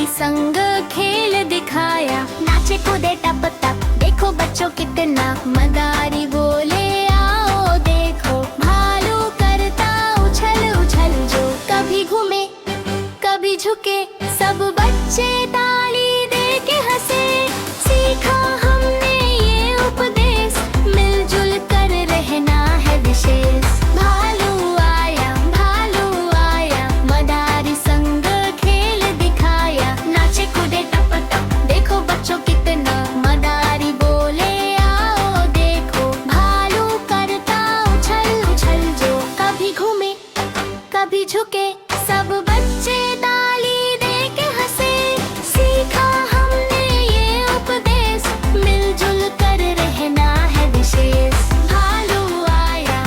संग खेल दिखाया, नाचे कूदे टप टप, देखो बच्चों कितना मदारी बोले आओ देखो, भालू करता उछल उछल जो, कभी घूमे कभी झुके, सब बच्चे ताली दे के हंसे। सीखा हमने ये उपदेश, मिलजुल कर रहना है विशेष। भालू आया मदारी संग खेल दिखाया, नाचे कूदे टप टप, देखो बच्चों कितना मदारी बोले आओ देखो, भालू करता उछल उछल जो, कभी घूमे कभी झुके, सब बच्चे ताली दे के हंसे। सीखा हमने ये उपदेश, मिलजुल कर रहना है विशेष। भालू आया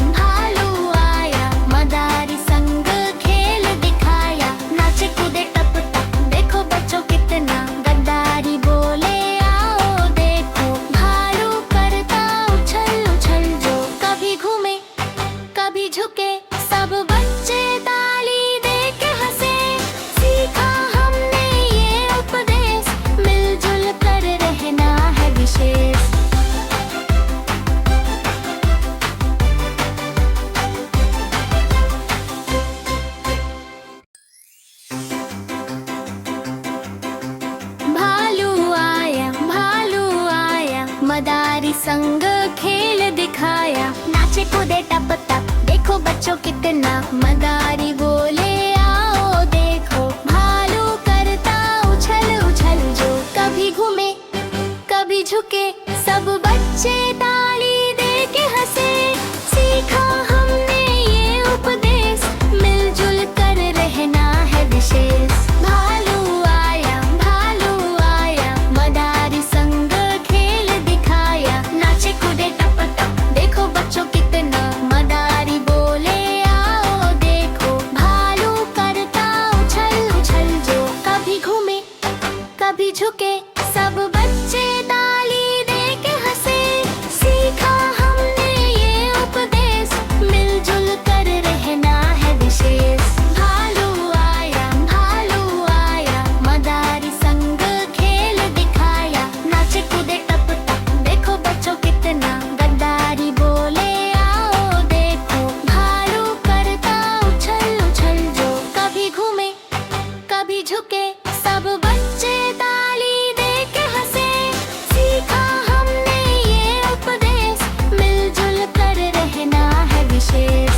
मदारी संग खेल दिखाया, नाचे कूदे टप टप, देखो बच्चों कितना गद्दारी बोले आओ देखो, भालू करता उछल उछल जो, कभी घूमे कभी झुके, सब बच्चे ताली दे के हंसे। सीखा हमने ये उपदेश, मिलजुल कर रहना है विशेष। भालू आया मदारी संग खेल दिखाया, नाचे कूदे टप टप, देखो बच्चों कितना मदारी बोले आओ देखो, भालू करता उछल उछल जो, कभी घूमे कभी झुके, सब बच्चे ताली दे के हंसे। सीखा हमने ये उपदेश, मिलजुल कर रहना है विशेष। भालू आया मदारी संग खेल दिखाया, नाचे कूदे टप टप, देखो बच्चों कितना मदारी बोले आओ देखो, भालू करता उछल उछल जो, कभी घूमे कभी झुके, सब बच्चे ताली दे के हंसे। सीखा हमने ये उपदेश, मिलजुल कर रहना है विशेष। भालू आया मदारी संग खेल दिखाया, नाचे कूदे टप टप, देखो बच्चों कितना गद्दारी बोले आओ देखो, भालू करता उछल उछल जो, कभी घूमे कभी झुके, सब बच्चे ताली दे के हंसे। सीखा हमने ये उपदेश, मिलजुल कर रहना है विशेष।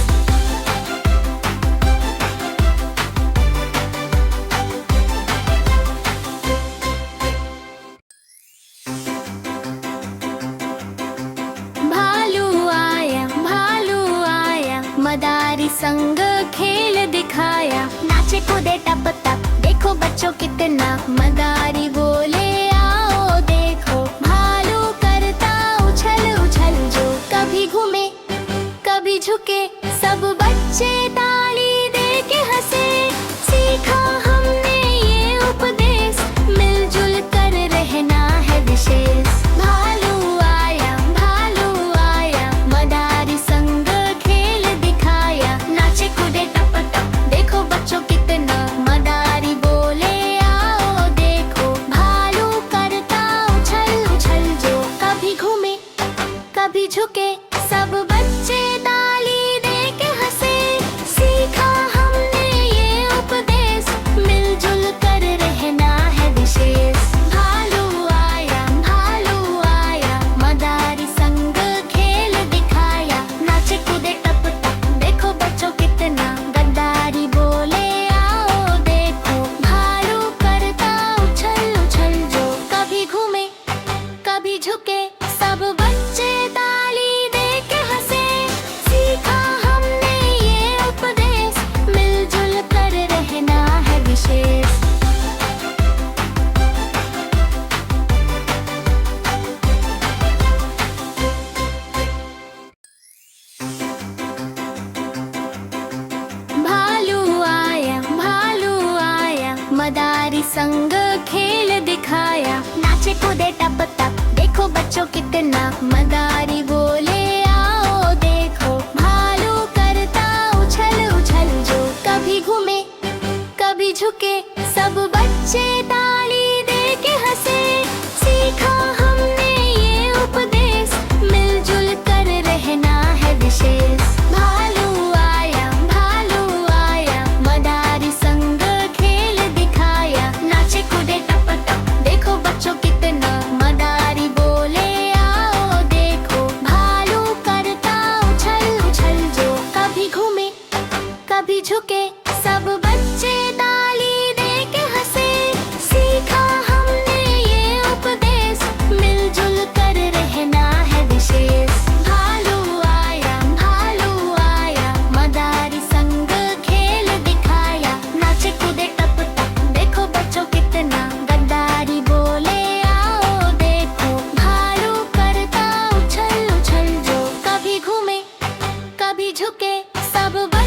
भालू आया मदारी संग खेल दिखाया, नाचे कूदे टप टप, देखो बच्चों कितना मदारी बोले आओ देखो, भालू करता उछल उछल जो, कभी घूमे कभी झुके, सब बच्चे ताली दे के हंसे। सीखा हमने ये उपदेश, मिलजुल कर रहना है विशेष। भालू आया मदारी संग खेल दिखाया, नाचे कूदे टप टप, देखो बच्चों कितना मदारी बोले आओ देखो, भालू करता उछल उछल जो, कभी घूमे कभी झुके, सब बच्चे ताली दे के हंसे। सीखा हमने ये उपदेश, मिलजुल कर रहना है विशेष। भालू आया मदारी संग खेल दिखाया, नाचे कूदे टप टप, देखो बच्चों कितना गद्दारी बोले आओ देखो, भालू करता उछल उछल जो, कभी घूमे कभी झुके, सब बच्चे ताली दे के हंसे। सीखा हमने ये उपदेश, मिलजुल कर रहना है विशेष। भालू आया मदारी संग खेल दिखाया, नाचे कूदे टप टप, देखो बच्चों कितना मदारी बोले आओ देखो, भालू करता उछल उछल जो, कभी घूमे कभी झुके, सब बच्चे ताली झुके सब